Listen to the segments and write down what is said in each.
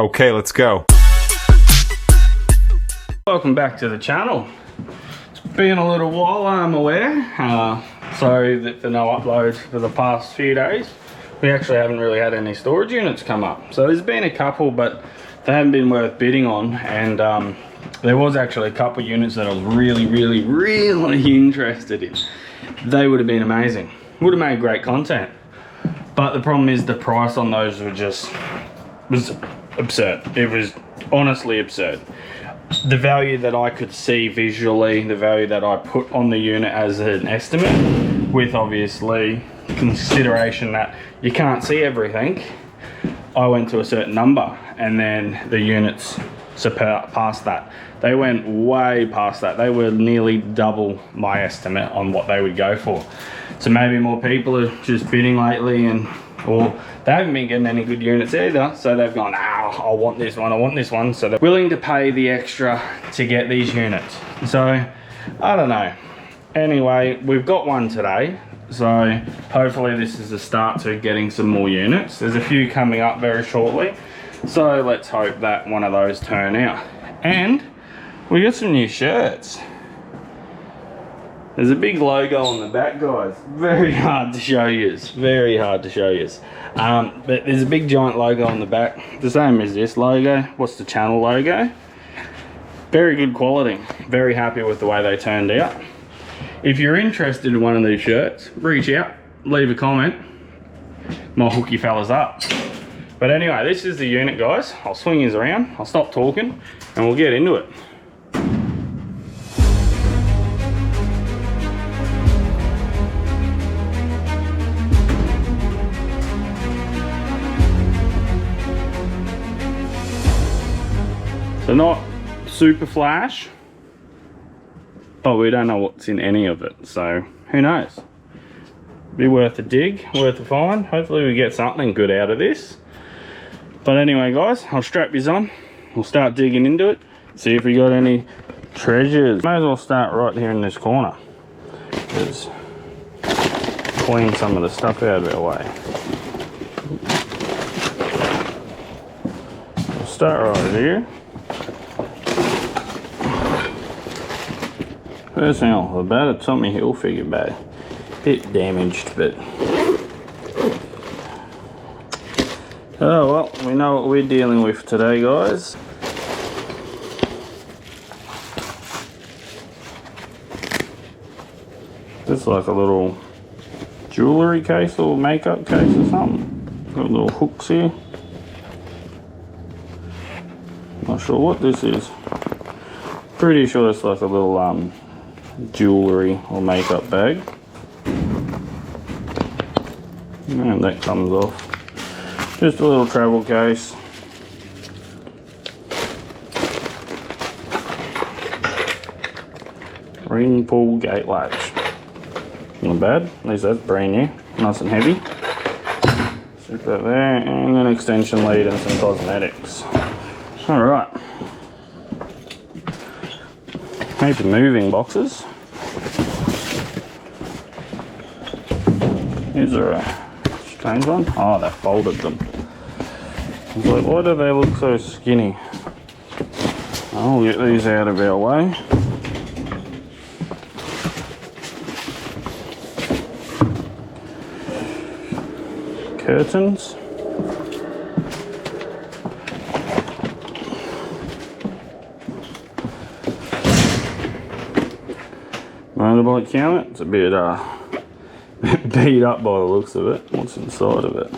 Okay, let's go. Welcome back to the channel. It's been a little while, I'm aware. Sorry that for no uploads for the past few days. We actually haven't really had any storage units come up. So there's been a couple, but they haven't been worth bidding on. And there was actually a couple units that I was really interested in. They would have been amazing. Would have made great content. But the problem is the price on those was absurd. It was honestly absurd. The value that I could see visually, the value that I put on the unit as an estimate, with obviously consideration that you can't see everything, I went to a certain number, and then the units surpassed that. They went way past that. They were nearly double my estimate on what they would go for. So maybe more people are just bidding lately, or they haven't been getting any good units either, so they've gone, I want this one, I want this one, so they're willing to pay the extra to get these units. So I don't know. Anyway, we've got one today, so hopefully this is the start to getting some more units. There's a few coming up very shortly, so let's hope that one of those turn out. And we got some new shirts. There's a big logo on the back, guys. Very hard to show you. Very hard to show you. But there's a big giant logo on the back. The same as this logo. What's the channel logo? Very good quality. Very happy with the way they turned out. If you're interested in one of these shirts, reach out. Leave a comment. Might hook you fellas up. But anyway, this is the unit, guys. I'll swing you around. I'll stop talking and we'll get into it. So not super flash, but we don't know what's in any of it, so who knows. Be worth a dig, worth a find. Hopefully we get something good out of this. But anyway, guys, I'll strap you on. We'll start digging into it, see if we got any treasures. May as well start right here in this corner, because clean some of the stuff out of our way. We'll start right here. First thing off the bat, a Tommy Hilfiger bag. Bit damaged, but oh well, we know what we're dealing with today, guys. This is like a little jewellery case or makeup case or something. Got little hooks here. Not sure what this is. Pretty sure it's like a little jewellery or makeup bag. And that comes off. Just a little travel case. Ring pull gate latch. Not bad, at least that's brand new. Nice and heavy. Stick that there, and an extension lead and some cosmetics. Alright. Heap of moving boxes. Is there a strange one? Oh, they folded them. I was like, why do they look so skinny? I'll get these out of our way. Curtains. Motorbike counter. It's a bit beat up by the looks of it. What's inside of it?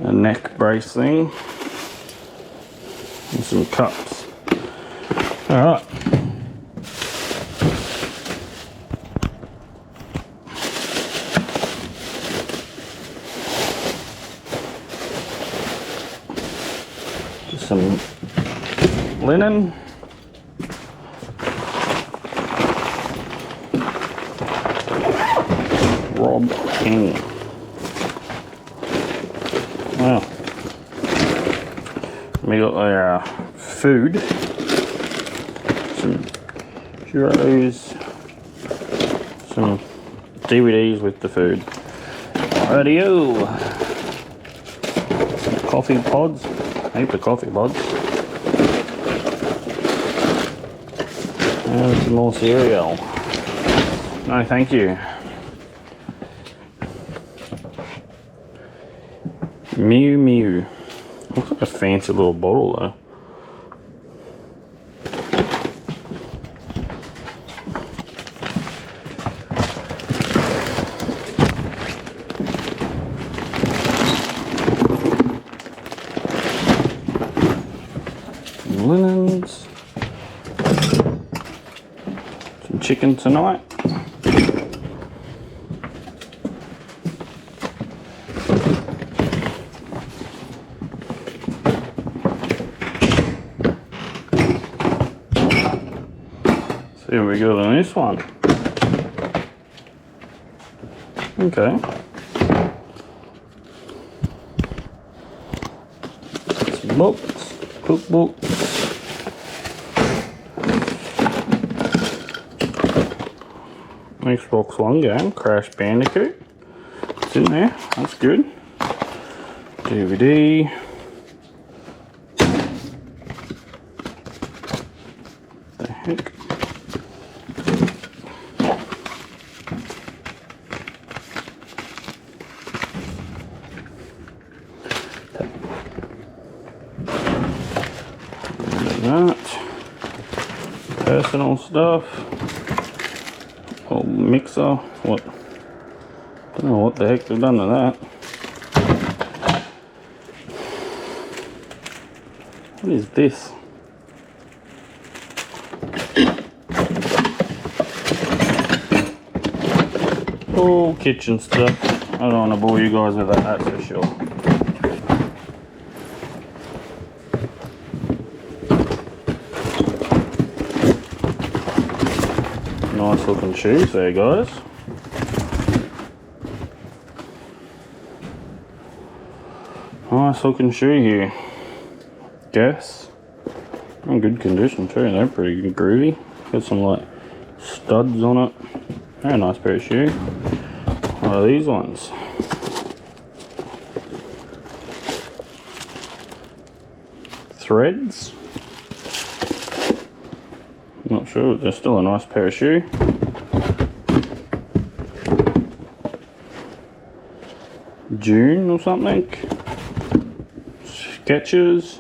A neck brace thing. And some cups. Alright. Some linen. Rob King. Wow. We got our food. Some churros. Some DVDs with the food. Radio. Coffee pods. Heap of coffee pods. And some more cereal. No, thank you. Mew Mew. Looks like a fancy little bottle though. Linens. Some chicken tonight. See what we got on this one. Okay. Some books, cookbooks. Xbox One game, Crash Bandicoot. It's in there, that's good. DVD. The heck? That. Personal stuff. Old mixer. What? Don't know what the heck they've done to that. What is this? Oh, kitchen stuff. I don't want to bore you guys with that, that's for sure. Nice looking shoes there, guys. Nice looking shoe here. Guess. In good condition too, they're pretty good, groovy. Got some like studs on it. Very nice pair of shoe. What are these ones? Threads. Not sure, but they're still a nice pair of shoe. June or something. Sketches.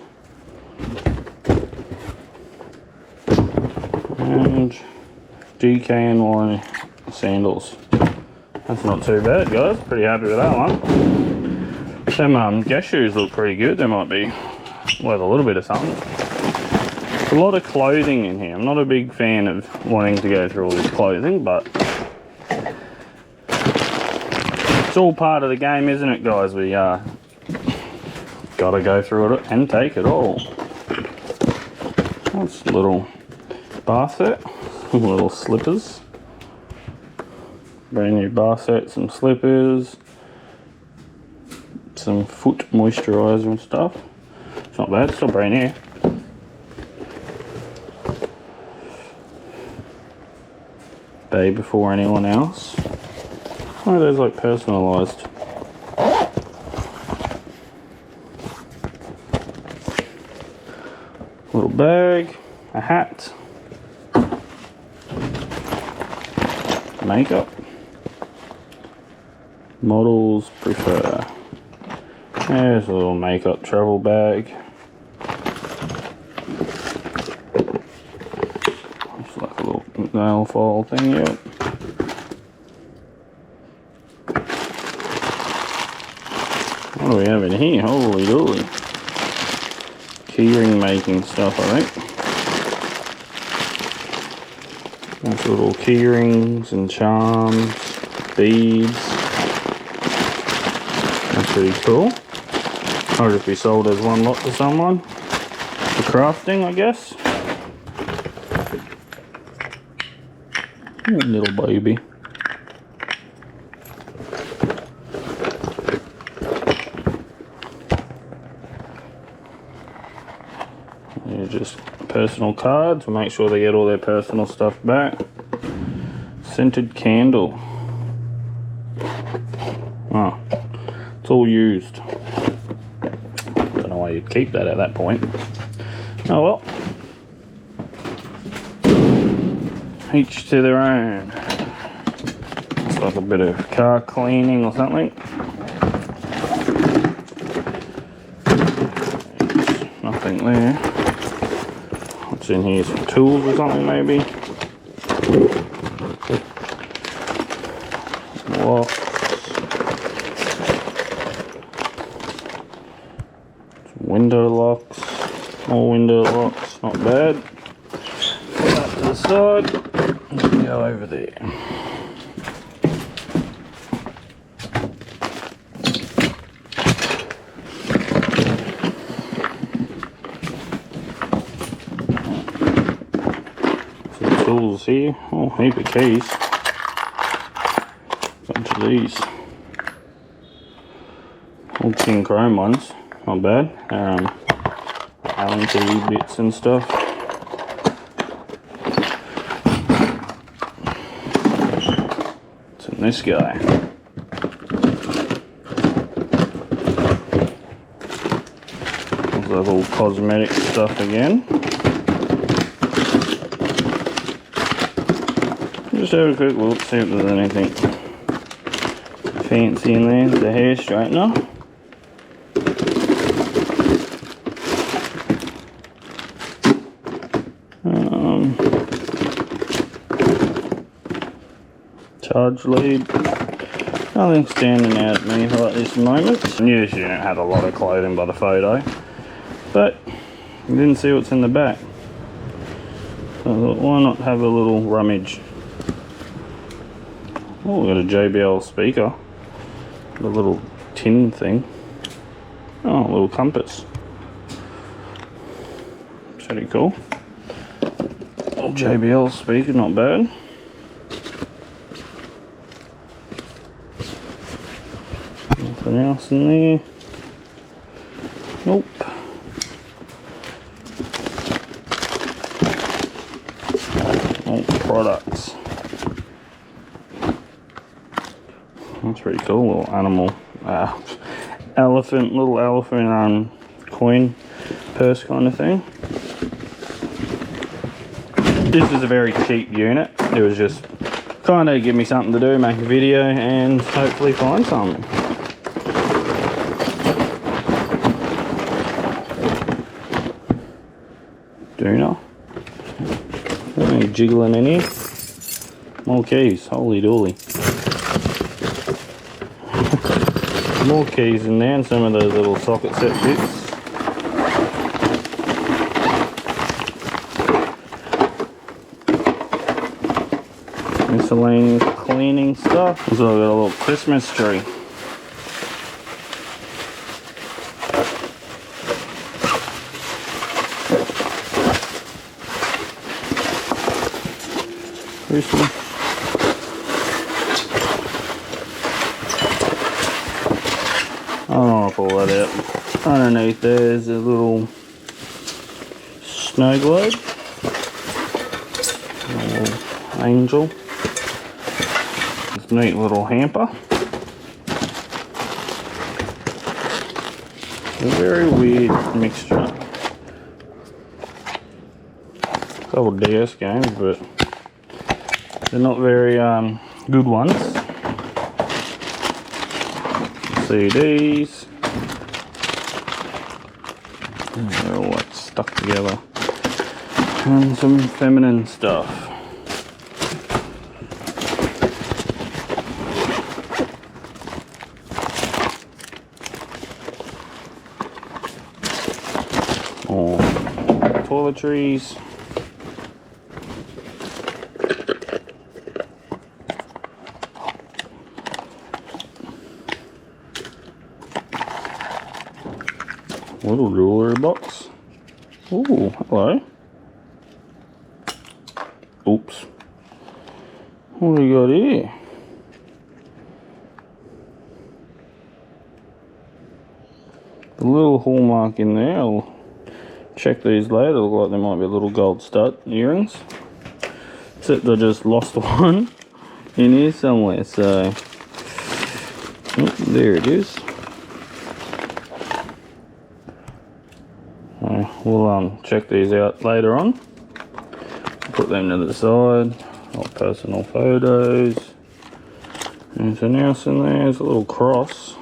And DKNY sandals. That's not too bad, guys. Pretty happy with that one. Them guess shoes look pretty good. They might be worth a little bit of something. A lot of clothing in here. I'm not a big fan of wanting to go through all this clothing, but it's all part of the game, isn't it, guys? We gotta go through it and take it all. That's a little bar set, little slippers. Brand new bar set, some slippers, some foot moisturiser and stuff. It's not bad, it's still brand new. Day before anyone else. Oh, there's like personalised. Little bag, a hat, makeup. Models prefer. There's a little makeup travel bag. It's like a little nail file thing, yep. What do we have in here? Holy dooly. Keyring making stuff, I think. Nice little key rings and charms, beads. That's pretty cool. I'll just be sold as one lot to someone for crafting, I guess. Little baby. They're just personal cards. We'll make sure they get all their personal stuff back. Scented candle. Oh, it's all used. why you'd keep that at that point. Oh well. Each to their own. It's like a bit of car cleaning or something. There's nothing there. What's in here? Some tools or something maybe? Locks. Some window locks. More window locks. Not bad. Put that to the side. And go over there. Some tools here. Oh, heap of keys. Bunch of these. Old tin chrome ones. Not bad. Allen key bits and stuff. This guy. That all cosmetic stuff again. Just have a quick look, see if there's anything fancy in there. The hair straightener. Charge lead. Nothing standing out at me right this moment. I knew this unit had a lot of clothing by the photo, but you didn't see what's in the back. So I thought, why not have a little rummage? Oh, we got a JBL speaker. The little tin thing. Oh, a little compass. Pretty cool. Little JBL speaker, not bad. Nothing else in there. Nope. All products. That's pretty cool. Little animal, little elephant coin purse kind of thing. This is a very cheap unit. It was just kind of give me something to do, make a video, and hopefully find something. Doona. Any jiggling in here? More keys, holy dooly. More keys in there and some of those little socket set bits. Miscellaneous cleaning stuff. So I've got a little Christmas tree. Christmas. I don't want to pull that out. Underneath there's a little snow globe. A little angel. This neat little hamper. A very weird mixture. A couple DS games, but they're not very good ones. CDs. They're all like stuck together. And some feminine stuff. Oh, toiletries. Little jewelry box. Ooh, hello. Oops. What do we got here? The little hallmark in there. I'll check these later. They look like there might be a little gold stud earrings. Except I just lost one in here somewhere. So, oh, there it is. We'll check these out later on. Put them to the side. Our personal photos. Anything else in there? There's a little cross.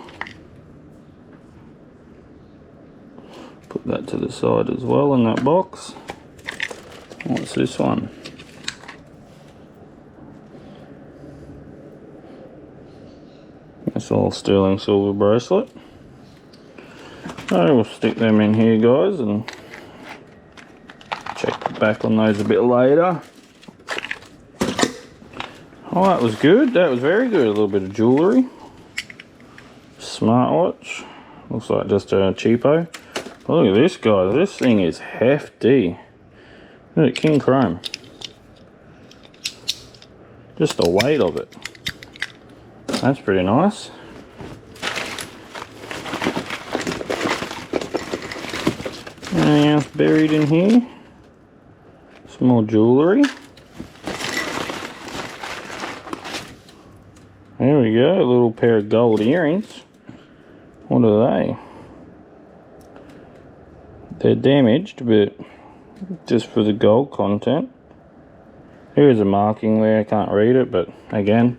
Put that to the side as well in that box. What's this one? It's all sterling silver bracelet. So we'll stick them in here, guys, and check back on those a bit later. Oh, that was good. That was very good. A little bit of jewellery. Smartwatch. Looks like just a cheapo. Look at this, guys. This thing is hefty. Look at King Chrome. Just the weight of it. That's pretty nice. Anything else buried in here? Some more jewellery. There we go, a little pair of gold earrings. What are they? They're damaged, but just for the gold content. There is a marking there, I can't read it, but again,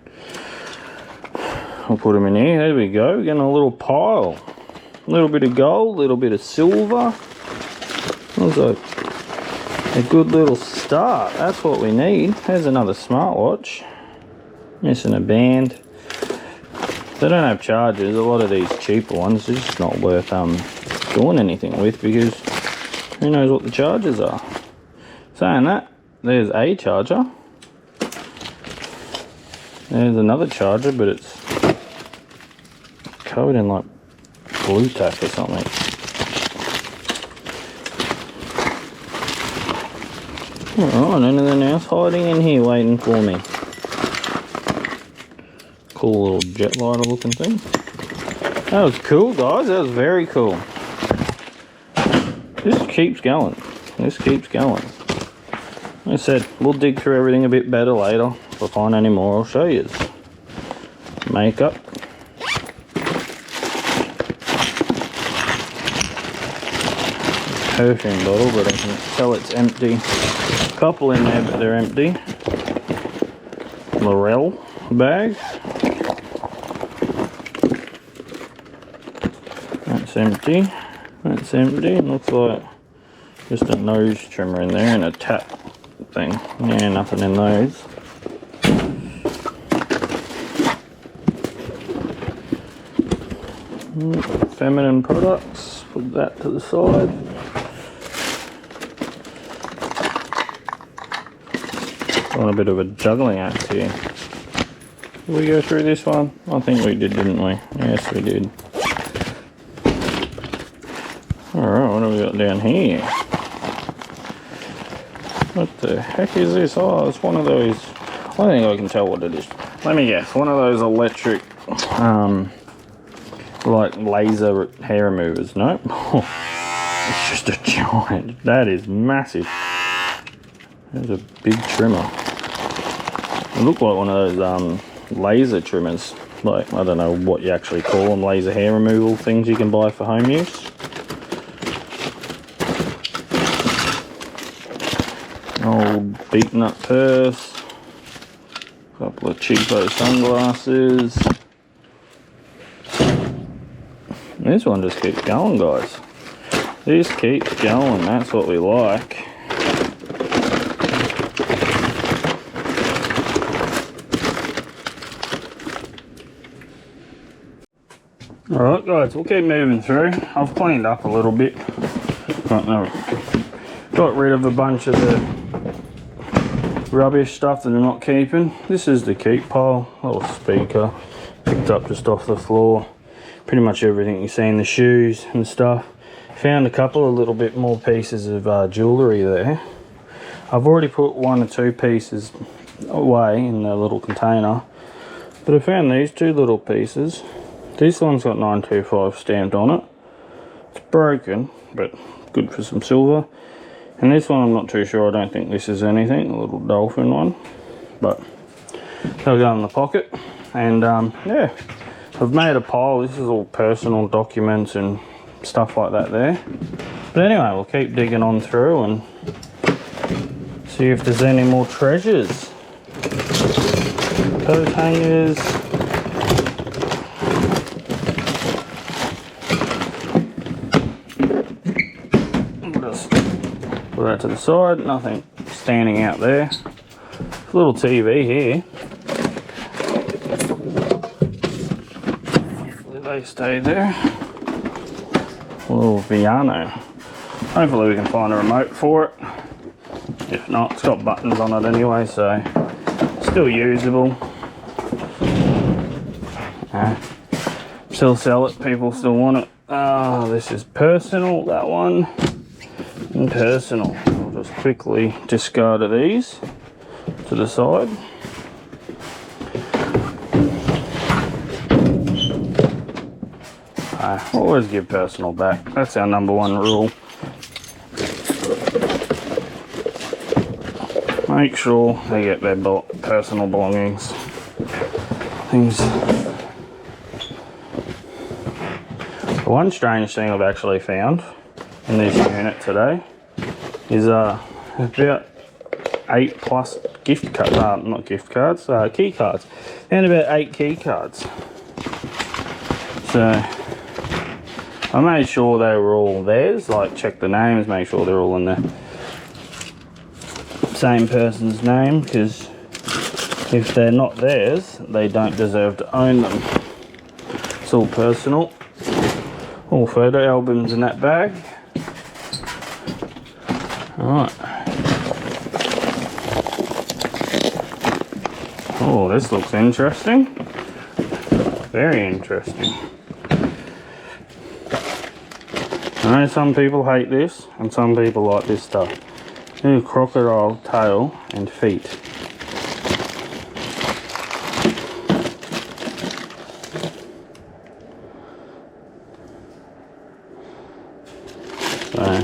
I'll put them in here. There we go, we're getting a little pile. A little bit of gold, a little bit of silver. That was a good little start. That's what we need. There's another smartwatch. Missing a band. They don't have chargers. A lot of these cheaper ones are just not worth doing anything with, because who knows what the chargers are. Saying that, there's a charger. There's another charger, but it's covered in like blue tack or something. Alright, anything else hiding in here waiting for me? Cool little jet lighter looking thing. That was cool, guys. That was very cool. This keeps going. This keeps going. Like I said, we'll dig through everything a bit better later. If I find any more, I'll show you. Makeup. Perfume bottle, but I can tell it's empty. A couple in there, but they're empty. Wearable bag. That's empty. That's empty. It looks like just a nose trimmer in there and a tap thing. Yeah, nothing in those. Feminine products. Put that to the side. On a bit of a juggling act here. Did we go through this one? I think we did, didn't we? Yes, we did. Alright, what have we got down here? What the heck is this? Oh, it's one of those... I don't think I can tell what it is. Let me guess. One of those electric, like laser hair removers. Nope. It's just a giant. That is massive. There's a big trimmer. It looked like one of those laser trimmers. Like, I don't know what you actually call them. Laser hair removal things you can buy for home use. Old beaten up purse. Couple of cheapo sunglasses. This one just keeps going, guys. This keeps going. That's what we like. Alright guys, we'll keep moving through. I've cleaned up a little bit. Got rid of a bunch of the rubbish stuff that I'm not keeping. This is the keep pile. Little speaker. Picked up just off the floor. Pretty much everything you see in the shoes and stuff. Found a couple of little bit more pieces of jewellery there. I've already put 1 or 2 pieces away in the little container. But I found these 2 little pieces. This one's got 925 stamped on it. It's broken, but good for some silver. And this one I'm not too sure. I don't think this is anything. A little dolphin one. But they'll go in the pocket. And yeah, I've made a pile. This is all personal documents and stuff like that there. But anyway, we'll keep digging on through and see if there's any more treasures. Coat hangers. We'll just put that to the side, nothing standing out there. A little TV here. Hopefully they stay there. A little piano. Hopefully we can find a remote for it. If not, it's got buttons on it anyway, so still usable. Still sell it, people still want it. This is personal, that one. And personal. I'll just quickly discard of these to the side. Always give personal back. That's our #1 rule. Make sure they get their personal belongings. Things. The one strange thing I've actually found in this unit today is about 8+ gift cards, not gift cards, key cards, and about 8 key cards. So I made sure they were all theirs, like check the names, make sure they're all in the same person's name, because if they're not theirs, they don't deserve to own them. It's all personal. All photo albums in that bag. Alright. Oh, this looks interesting. Very interesting. I know some people hate this, and some people like this stuff. Ooh, crocodile tail and feet. So,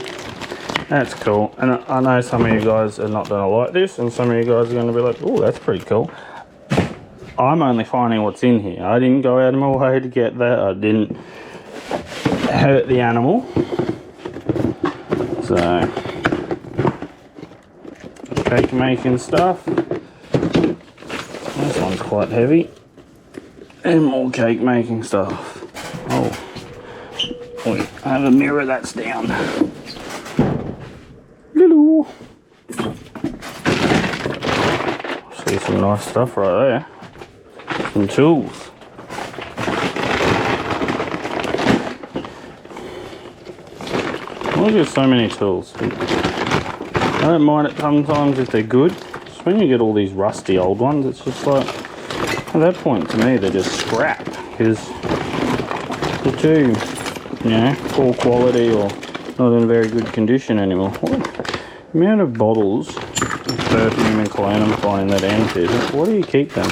that's cool. And I know some of you guys are not going to like this, and some of you guys are going to be like, oh, that's pretty cool. I'm only finding what's in here. I didn't go out of my way to get that. I didn't hurt the animal. So, cake making stuff. This one's quite heavy. And more cake making stuff. Oh, wait, I have a mirror that's down. Hello. See some nice stuff right there. Some tools. Look at so many tools. I don't mind it sometimes if they're good. Just when you get all these rusty old ones, it's just like, at that point to me they're just scrap, because they're too, you know, poor quality or not in very good condition anymore. What the amount of bottles of perfume and cologne I'm finding that empty, what do you keep them?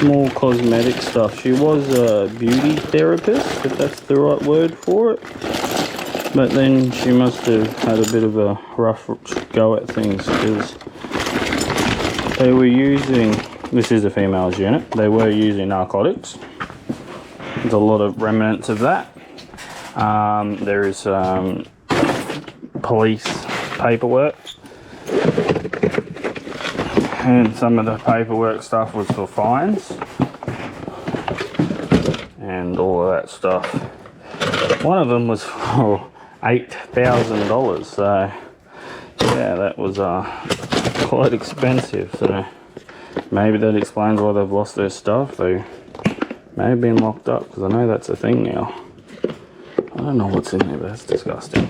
More cosmetic stuff. She was a beauty therapist, if that's the right word for it, but then she must have had a bit of a rough go at things, because they were using, this is a female's unit, they were using narcotics. There's a lot of remnants of that. There is police paperwork, and some of the paperwork stuff was for fines and all of that stuff. One of them was for $8,000, so yeah, that was quite expensive. So maybe that explains why they've lost their stuff. They may have been locked up, because I know that's a thing now. I don't know what's in there, but that's disgusting.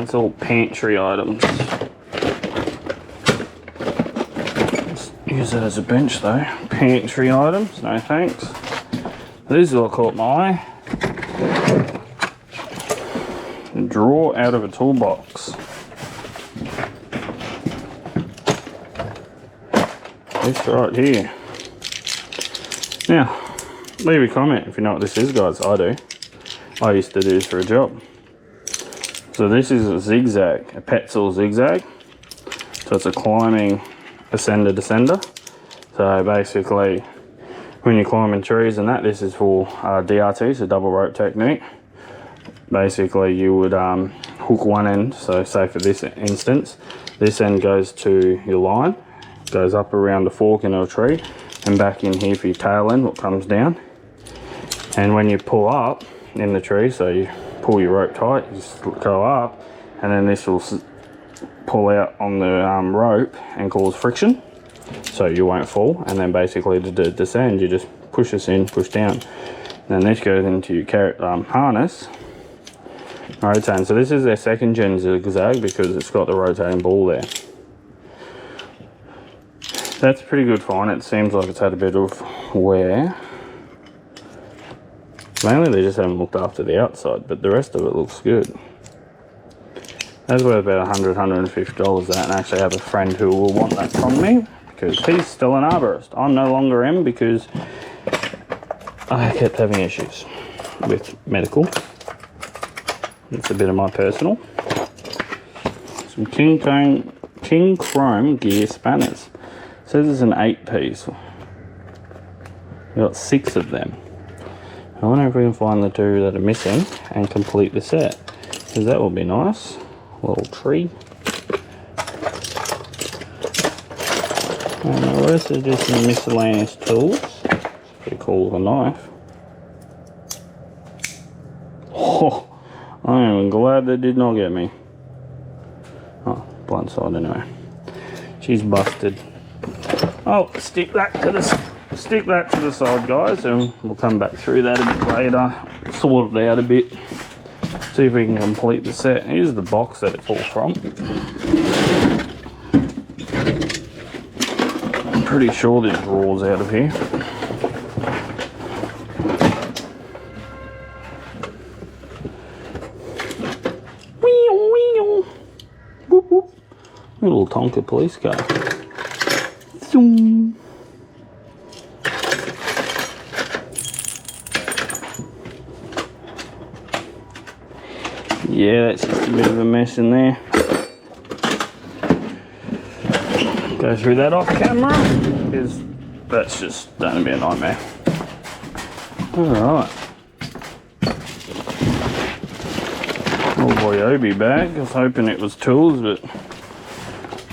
It's all pantry items. Let's use it as a bench though. Pantry items, no thanks. This is what caught my eye. A drawer out of a toolbox. This right here. Now, leave a comment if you know what this is, guys. I do. I used to do this for a job. So this is a zigzag, a Petzl zigzag. So it's a climbing ascender descender. So basically, when you're climbing trees and that, this is for DRT, so double rope technique. Basically, you would hook one end. So say for this instance, this end goes to your line, goes up around the fork in a tree, and back in here for your tail end, what comes down. And when you pull up in the tree, so you pull your rope tight, you just go up, and then this will pull out on the rope and cause friction, so you won't fall. And then basically to descend, you just push this in, push down, and then this goes into your harness, rotating. So this is their second gen zigzag because it's got the rotating ball there. That's pretty good fine. It seems like it's had a bit of wear. Mainly they just haven't looked after the outside, but the rest of it looks good. That's worth about $100, $150 that, and I actually have a friend who will want that from me because he's still an arborist. I no longer am because I kept having issues with medical. It's a bit of my personal. Some King Chrome gear spanners. It says it's an 8-piece. We've got 6 of them. I wonder if we can find the 2 that are missing and complete the set, because that will be nice. Little tree. And the rest are just some miscellaneous tools. It's pretty cool with a knife. Oh, I am glad they did not get me. Oh, blind side anyway. She's busted. Oh, stick that to the side, guys, and we'll come back through that a bit later. Sort it out a bit. See if we can complete the set. Here's the box that it falls from. I'm pretty sure there's drawers out of here. Whoop, whoop. A little Tonka police car. Zoom. Yeah, that's just a bit of a mess in there. Go through that off camera, because that's just going to be a nightmare. Alright. Oh boy, Obi bag. I was hoping it was tools, but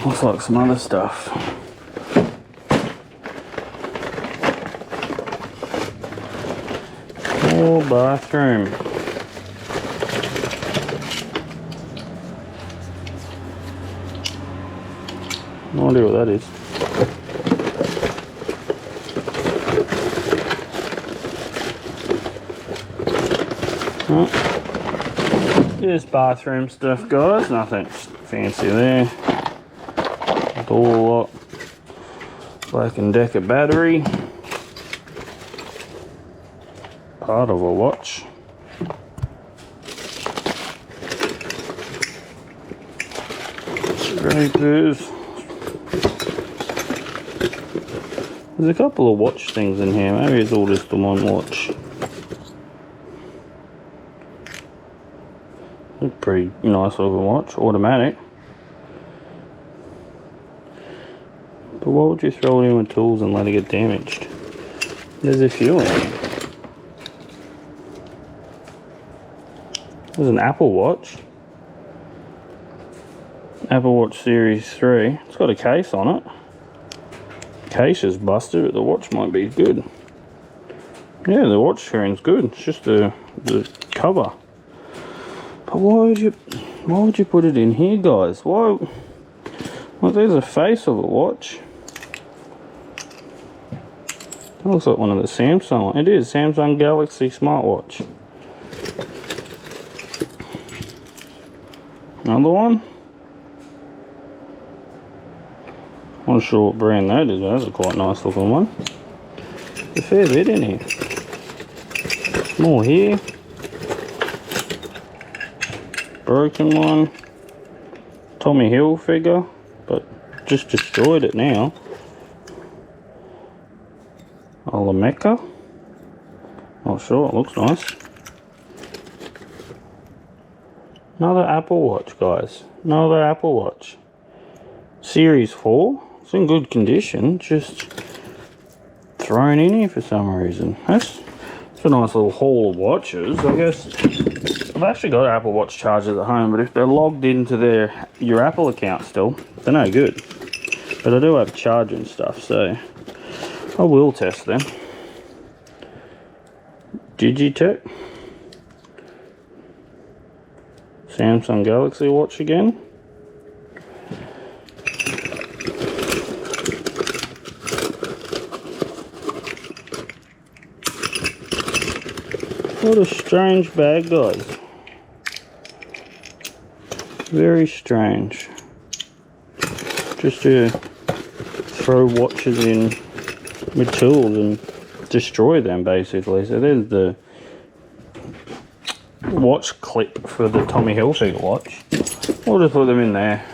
looks like some other stuff. Oh, bathroom. No idea what that is. Oh, just bathroom stuff, guys. Nothing fancy there. Door lock. Black & Decker battery. Part of a watch. Scrapers. There's a couple of watch things in here. Maybe it's all just the one watch. Pretty nice looking watch. Automatic. But why would you throw it in with tools and let it get damaged? There's a few in here. There's an Apple Watch. Apple Watch Series 3. It's got a case on it. Case is busted, but the watch might be good. Yeah, the watch screen's good. It's just the cover. But why would you put it in here, guys? Why? Well, there's a face of a watch. That looks like one of the Samsung. It is Samsung Galaxy smartwatch. Another one. Not sure what brand that is, but that's a quite nice looking one. There's a fair bit in here. More here. Broken one. Tommy Hill figure, but just destroyed it now. A Mecca. Not sure, it looks nice. Another Apple Watch, guys. Another Apple Watch. Series 4. It's in good condition, just thrown in here for some reason. That's a nice little haul of watches. I guess I've actually got Apple Watch chargers at home, but if they're logged into your Apple account still, they're no good. But I do have charging stuff, so I will test them. Digitech. Samsung Galaxy Watch again. What a strange bag, guys. Very strange. Just to throw watches in with tools and destroy them, basically. So there's the watch clip for the Tommy Hilfiger watch. We'll just put them in there.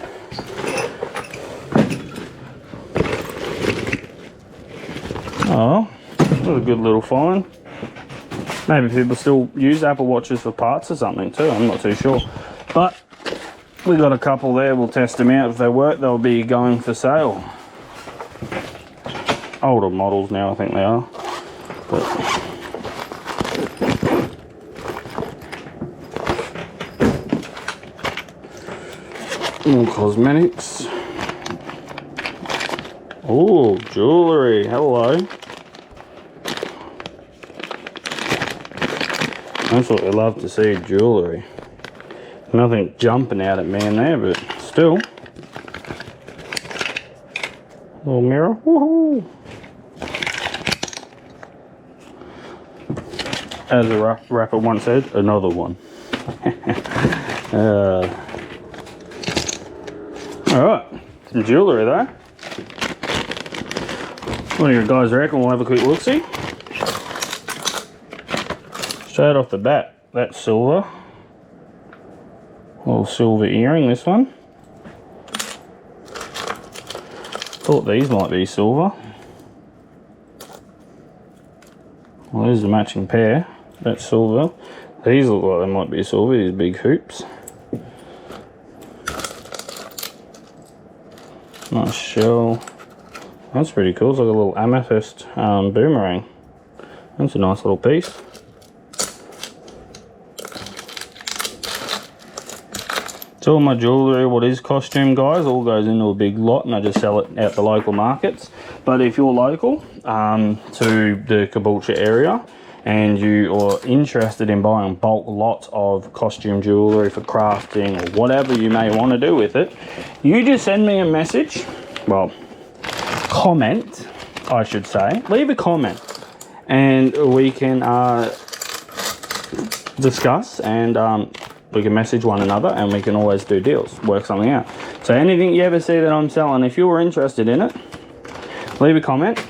Oh, that was a good little find. Maybe people still use Apple Watches for parts or something too, I'm not too sure. But we got a couple there, we'll test them out. If they work, they'll be going for sale. Older models now, I think they are. But more cosmetics. Oh, jewellery, hello. That's what we love to see, jewellery. Nothing jumping out at me in there, but still. Little mirror, woohoo! As a rapper once said, another one. Alright, some jewellery there. What do you guys reckon? We'll have a quick look-see. Straight off the bat, that's silver. Little silver earring, this one. Thought these might be silver. Well, there's the matching pair. That's silver. These look like they might be silver, these big hoops. Nice shell. That's pretty cool. It's like a little amethyst boomerang. That's a nice little piece. So all my jewellery, what is costume, guys, all goes into a big lot and I just sell it at the local markets. But if you're local to the Caboolture area and you are interested in buying bulk lots of costume jewellery for crafting or whatever you may want to do with it, you just send me a message, well, comment, I should say. Leave a comment and we can discuss and we can message one another and we can always do deals, work something out. So anything you ever see that I'm selling, if you're interested in it, leave a comment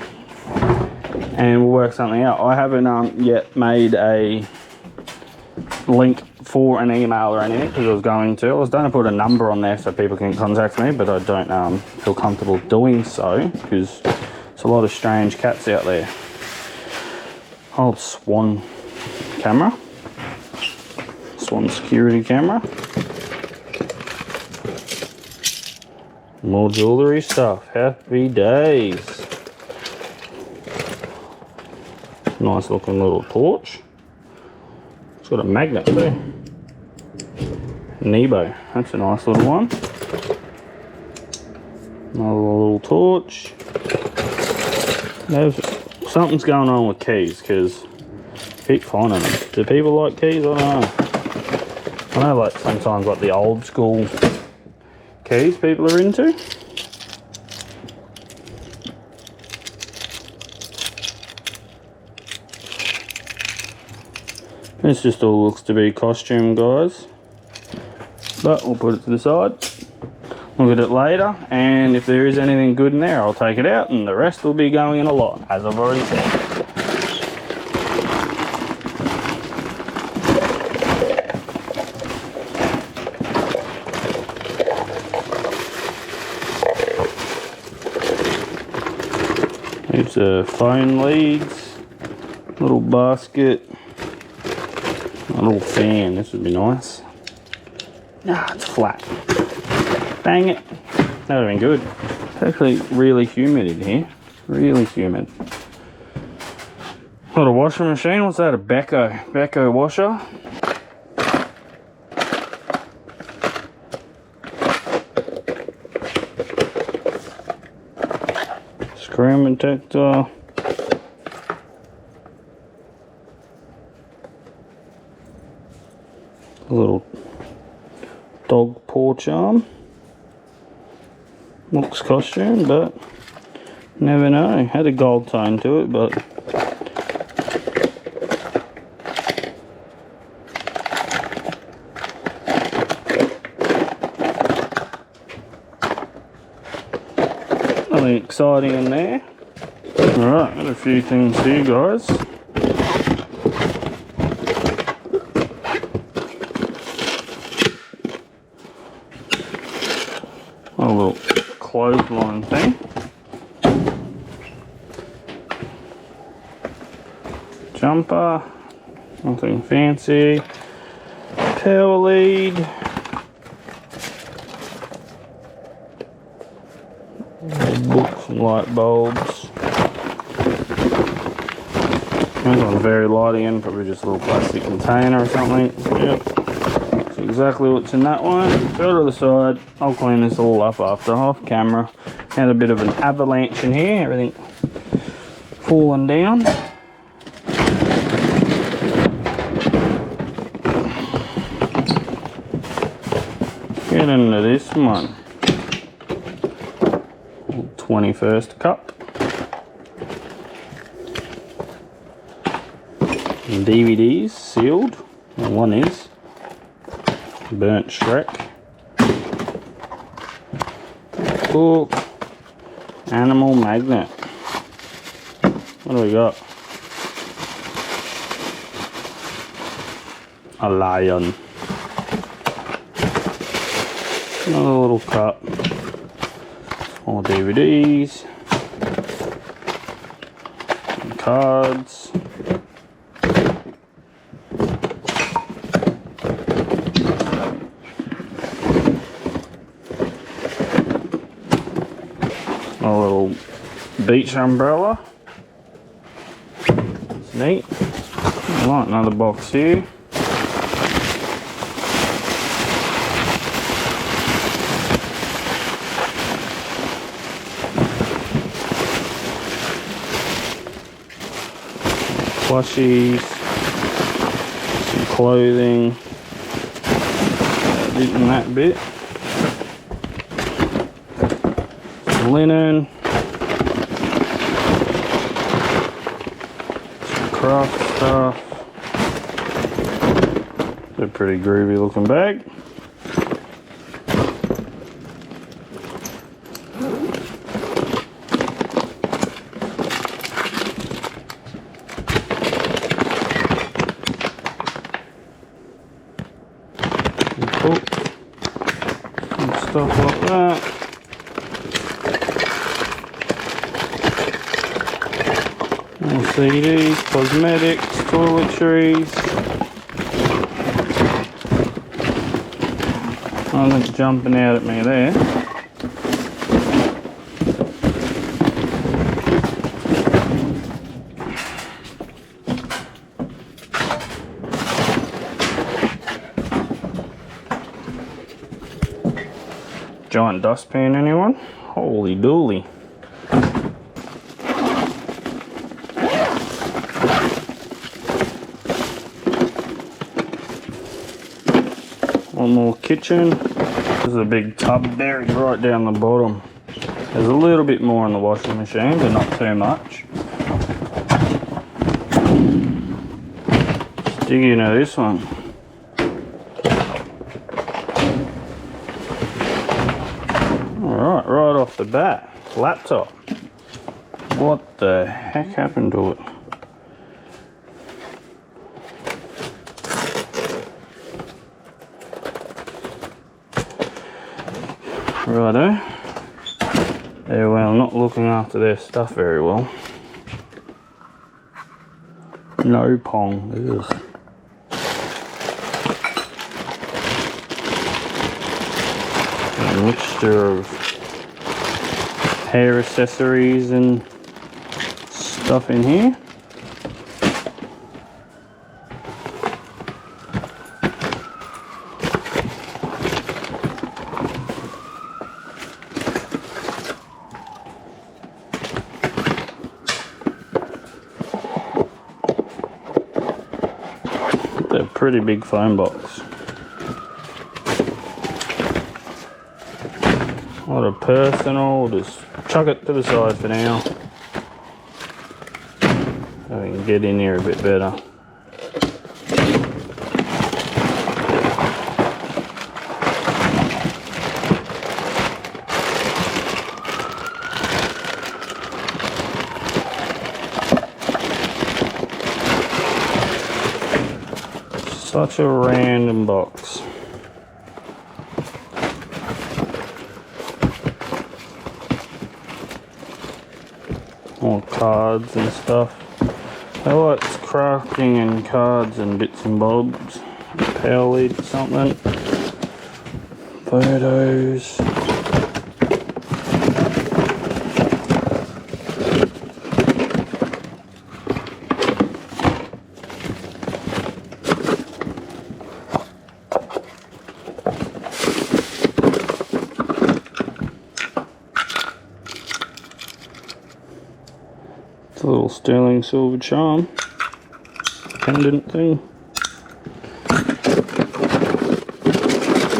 and we'll work something out. I haven't yet made a link for an email or anything because I was going to put a number on there so people can contact me, but I don't feel comfortable doing so because there's a lot of strange cats out there. Old Swan camera. Swan security camera. More jewellery stuff. Happy days. Nice looking little torch. It's got a magnet too. Nebo. That's a nice little one. Another little torch. Something's going on with keys because I keep finding them. Do people like keys? I don't know. I know like sometimes like the old school keys people are into. This just all looks to be costume, guys. But we'll put it to the side. Look at it later, and if there is anything good in there, I'll take it out, and the rest will be going in a lot, as I've already said. Heaps of phone leads. Little basket. A little fan, this would be nice. Ah, it's flat. Dang it. That would have been good. It's actually really humid in here. Really humid. Got a washing machine. What's that? A Beko washer. Screen protector. A little dog paw charm. Looks costume, but never know. Had a gold tone to it, but nothing exciting in there. Alright, got a few things here, guys. A little clothesline thing. Jumper, nothing fancy. Power lead. Books and light bulbs. That one's very light in, probably just a little plastic container or something. Yep. That's exactly what's in that one. Go to the side. I'll clean this all up after, off camera. Had a bit of an avalanche in here, everything falling down. Get into this one. 21st cup. And DVDs sealed. Well, one is. Burnt Shrek. Book. Animal magnet. What do we got? A lion. Another little cup. More DVDs. Some cards. A little beach umbrella. It's neat. Right, another box here. Plushies, some clothing, in that bit, some linen, some craft stuff. It's a pretty groovy looking bag. Stuff like that. More CDs, cosmetics, toiletries. Nothing's jumping out at me there. Giant dustpan, anyone? Holy dooly. One more kitchen. There's a big tub buried right down the bottom. There's a little bit more in the washing machine, but not too much. Let's dig into this one. Alright, right off the bat, laptop. What the heck happened to it? Righto. They're well not looking after their stuff very well. No pong. Ugh. A mixture of hair accessories and stuff in here. A pretty big phone box. What a personal, just chuck it to the side for now. So we can get in here a bit better. Such a random box. More cards and stuff. I like crafting and cards and bits and bobs. Power lead or something. Photos. A little sterling silver charm pendant thing. A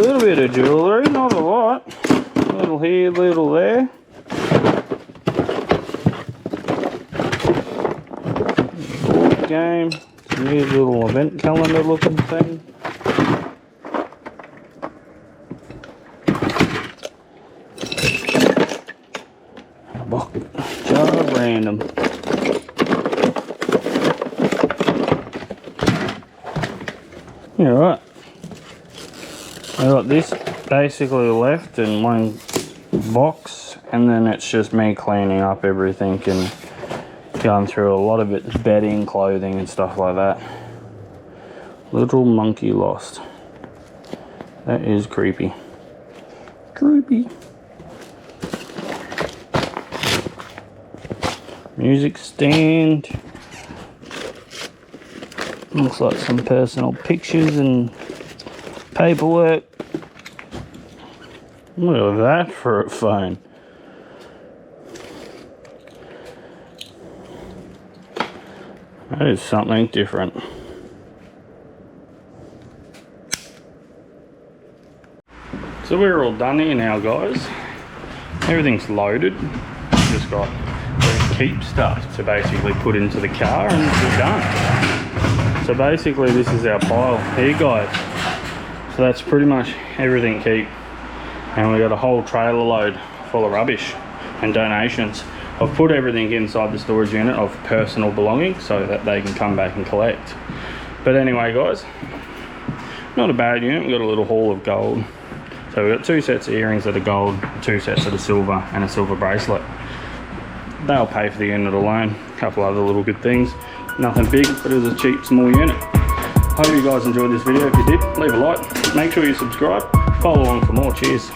little bit of jewellery, not a lot. A little here, little there. Board game. Some weird little event calendar looking thing. A box jar of random. Yeah, right. I got this basically left in one box, and then it's just me cleaning up everything and going through a lot of it, bedding, clothing and stuff like that. Little monkey lost. That is creepy. Creepy. Music stand. Looks like some personal pictures and paperwork. Look at that for a phone. That is something different. So we're all done here now, guys. Everything's loaded. Just got the keep stuff to basically put into the car and we're done. So basically this is our pile here, guys. So that's pretty much everything keep. And we got a whole trailer load full of rubbish and donations. I've put everything inside the storage unit of personal belongings so that they can come back and collect. But anyway, guys, not a bad unit. We've got a little haul of gold. So we've got 2 sets of earrings that are gold, 2 sets that are silver, and a silver bracelet. They'll pay for the unit alone. A couple other little good things. Nothing big, but it was a cheap, small unit. Hope you guys enjoyed this video. If you did, leave a like. Make sure you subscribe. Follow along for more. Cheers.